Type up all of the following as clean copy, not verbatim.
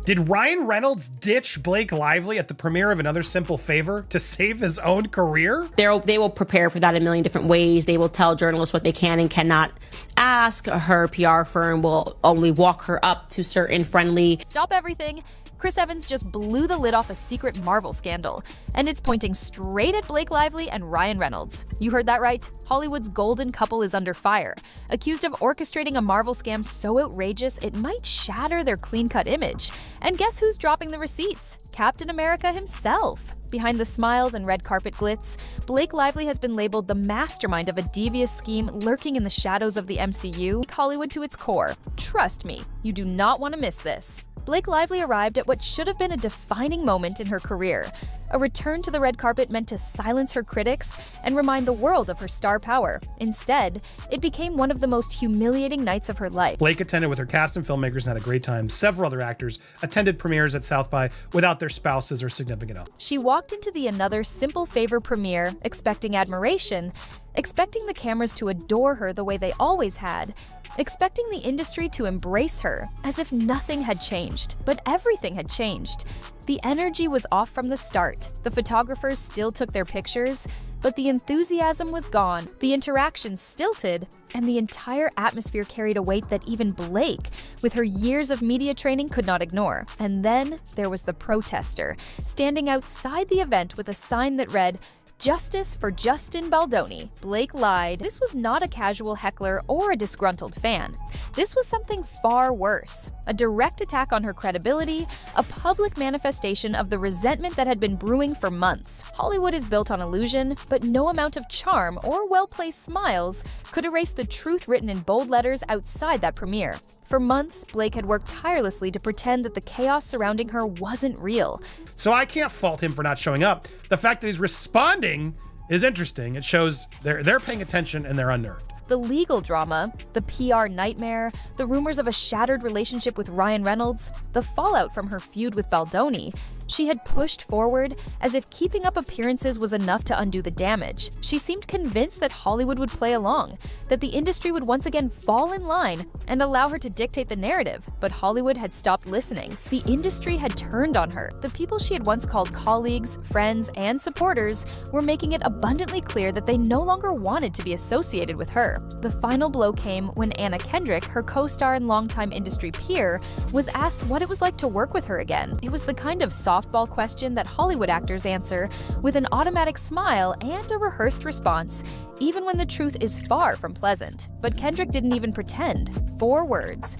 Did Ryan Reynolds ditch Blake Lively at the premiere of Another Simple Favor to save his own career? They will prepare for that in a million different ways. They will tell journalists what they can and cannot ask. Her PR firm will only walk her up to certain friendly... Stop everything. Chris Evans just blew the lid off a secret Marvel scandal, and it's pointing straight at Blake Lively and Ryan Reynolds. You heard that right. Hollywood's golden couple is under fire, accused of orchestrating a Marvel scam so outrageous it might shatter their clean-cut image. And guess who's dropping the receipts? Captain America himself. Behind the smiles and red carpet glitz, Blake Lively has been labeled the mastermind of a devious scheme lurking in the shadows of the MCU, Hollywood to its core. Trust me, you do not want to miss this. Blake Lively arrived at what should have been a defining moment in her career. A return to the red carpet meant to silence her critics and remind the world of her star power. Instead, it became one of the most humiliating nights of her life. Blake attended with her cast and filmmakers and had a great time. Several other actors attended premieres at South by without their spouses or significant others. She walked into the Another Simple Favor premiere expecting admiration, expecting the cameras to adore her the way they always had, expecting the industry to embrace her, as if nothing had changed. But everything had changed. The energy was off from the start. The photographers still took their pictures, but the enthusiasm was gone, the interactions stilted, and the entire atmosphere carried a weight that even Blake, with her years of media training, could not ignore. And then there was the protester, standing outside the event with a sign that read, "Justice for Justin Baldoni. Blake lied." This was not a casual heckler or a disgruntled fan. This was something far worse. A direct attack on her credibility, a public manifestation of the resentment that had been brewing for months. Hollywood is built on illusion, but no amount of charm or well-placed smiles could erase the truth written in bold letters outside that premiere. For months, Blake had worked tirelessly to pretend that the chaos surrounding her wasn't real. So I can't fault him for not showing up. The fact that he's responding is interesting. It shows they're paying attention and they're unnerved. The legal drama, the PR nightmare, the rumors of a shattered relationship with Ryan Reynolds, the fallout from her feud with Baldoni. She had pushed forward as if keeping up appearances was enough to undo the damage. She seemed convinced that Hollywood would play along, that the industry would once again fall in line and allow her to dictate the narrative. But Hollywood had stopped listening. The industry had turned on her. The people she had once called colleagues, friends, and supporters were making it abundantly clear that they no longer wanted to be associated with her. The final blow came when Anna Kendrick, her co-star and longtime industry peer, was asked what it was like to work with her again. It was the kind of softball question that Hollywood actors answer with an automatic smile and a rehearsed response, even when the truth is far from pleasant. But Kendrick didn't even pretend. 4 words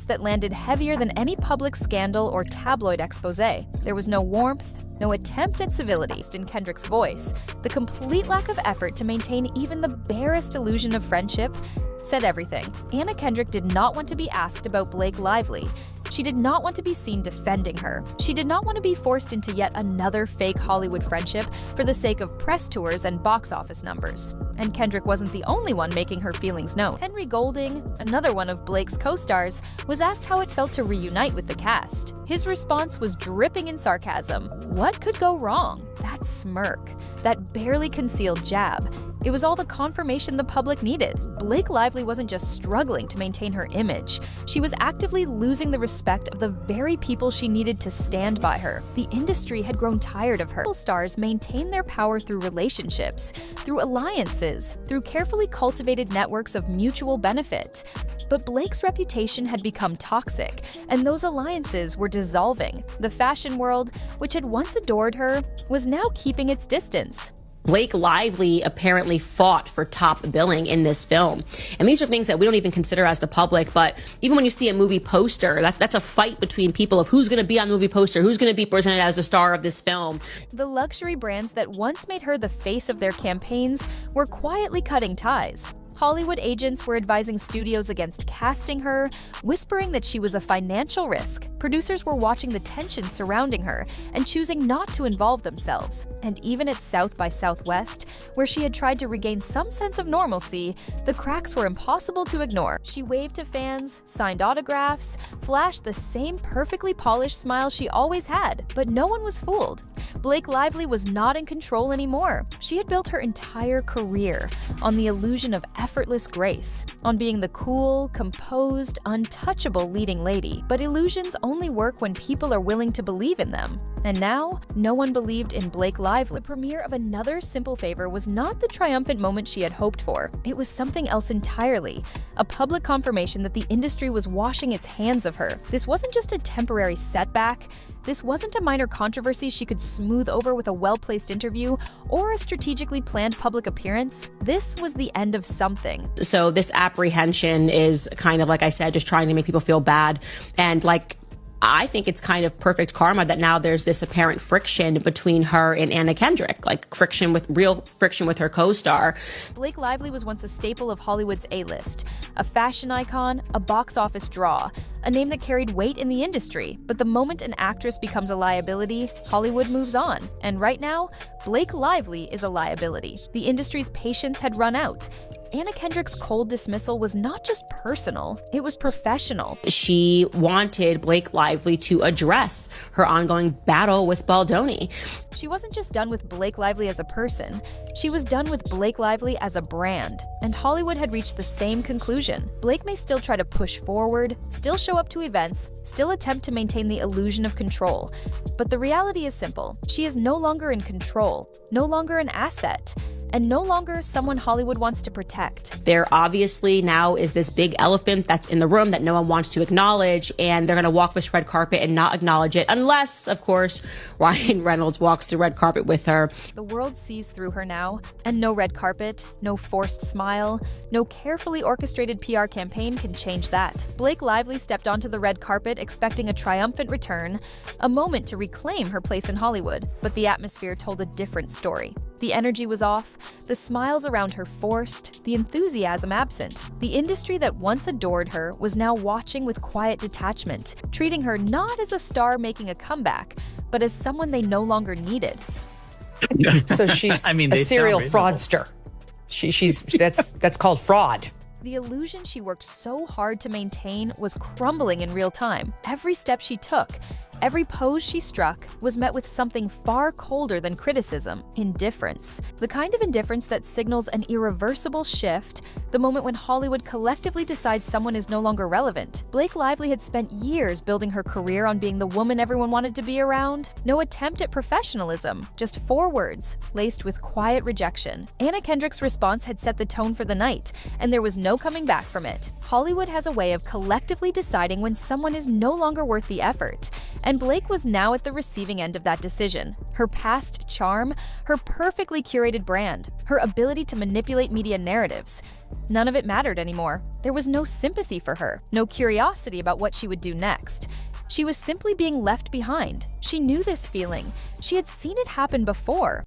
that landed heavier than any public scandal or tabloid expose. There was no warmth, no attempt at civility in Kendrick's voice. The complete lack of effort to maintain even the barest illusion of friendship said everything. Anna Kendrick did not want to be asked about Blake Lively. She did not want to be seen defending her. She did not want to be forced into yet another fake Hollywood friendship for the sake of press tours and box office numbers. And Kendrick wasn't the only one making her feelings known. Henry Golding, another one of Blake's co-stars, was asked how it felt to reunite with the cast. His response was dripping in sarcasm. What could go wrong? That smirk, that barely concealed jab. It was all the confirmation the public needed. Blake Lively wasn't just struggling to maintain her image. She was actively losing the respect of the very people she needed to stand by her. The industry had grown tired of her. Stars maintain their power through relationships, through alliances, through carefully cultivated networks of mutual benefit. But Blake's reputation had become toxic, and those alliances were dissolving. The fashion world, which had once adored her, was now keeping its distance. Blake Lively apparently fought for top billing in this film. And these are things that we don't even consider as the public, but even when you see a movie poster, that's a fight between people of who's going to be on the movie poster, who's going to be presented as a star of this film. The luxury brands that once made her the face of their campaigns were quietly cutting ties. Hollywood agents were advising studios against casting her, whispering that she was a financial risk. Producers were watching the tension surrounding her and choosing not to involve themselves. And even at South by Southwest, where she had tried to regain some sense of normalcy, the cracks were impossible to ignore. She waved to fans, signed autographs, flashed the same perfectly polished smile she always had, but no one was fooled. Blake Lively was not in control anymore. She had built her entire career on the illusion of effortless grace, on being the cool, composed, untouchable leading lady. But illusions only work when people are willing to believe in them. And now, no one believed in Blake Lively. The premiere of Another Simple Favor was not the triumphant moment she had hoped for. It was something else entirely, a public confirmation that the industry was washing its hands of her. This wasn't just a temporary setback. This wasn't a minor controversy she could smooth over with a well-placed interview or a strategically planned public appearance. This was the end of something. So this apprehension is kind of, like I said, just trying to make people feel bad. And I think it's kind of perfect karma that now there's this apparent friction between her and Anna Kendrick, like real friction with her co-star. Blake Lively was once a staple of Hollywood's A-list, a fashion icon, a box office draw, a name that carried weight in the industry. But the moment an actress becomes a liability, Hollywood moves on. And right now, Blake Lively is a liability. The industry's patience had run out. Anna Kendrick's cold dismissal was not just personal, it was professional. She wanted Blake Lively to address her ongoing battle with Baldoni. She wasn't just done with Blake Lively as a person, she was done with Blake Lively as a brand. And Hollywood had reached the same conclusion. Blake may still try to push forward, still show up to events, still attempt to maintain the illusion of control. But the reality is simple. She is no longer in control, no longer an asset, and no longer someone Hollywood wants to protect. There obviously now is this big elephant that's in the room that no one wants to acknowledge, and they're going to walk this red carpet and not acknowledge it unless, of course, Ryan Reynolds walks the red carpet with her. The world sees through her now, and no red carpet, no forced smile, no carefully orchestrated PR campaign can change that. Blake Lively stepped onto the red carpet expecting a triumphant return, a moment to reclaim her place in Hollywood, but the atmosphere told a different story. The energy was off, the smiles around her forced, the enthusiasm absent. The industry that once adored her was now watching with quiet detachment, treating her not as a star making a comeback, but as someone they no longer needed. So she's a serial fraudster. That's called fraud. The illusion she worked so hard to maintain was crumbling in real time. Every step she took, every pose she struck was met with something far colder than criticism: indifference. The kind of indifference that signals an irreversible shift, the moment when Hollywood collectively decides someone is no longer relevant. Blake Lively had spent years building her career on being the woman everyone wanted to be around. No attempt at professionalism, just 4 words, laced with quiet rejection. Anna Kendrick's response had set the tone for the night, and there was no coming back from it. Hollywood has a way of collectively deciding when someone is no longer worth the effort, and Blake was now at the receiving end of that decision. Her past charm, her perfectly curated brand, her ability to manipulate media narratives, none of it mattered anymore. There was no sympathy for her, no curiosity about what she would do next. She was simply being left behind. She knew this feeling. She had seen it happen before.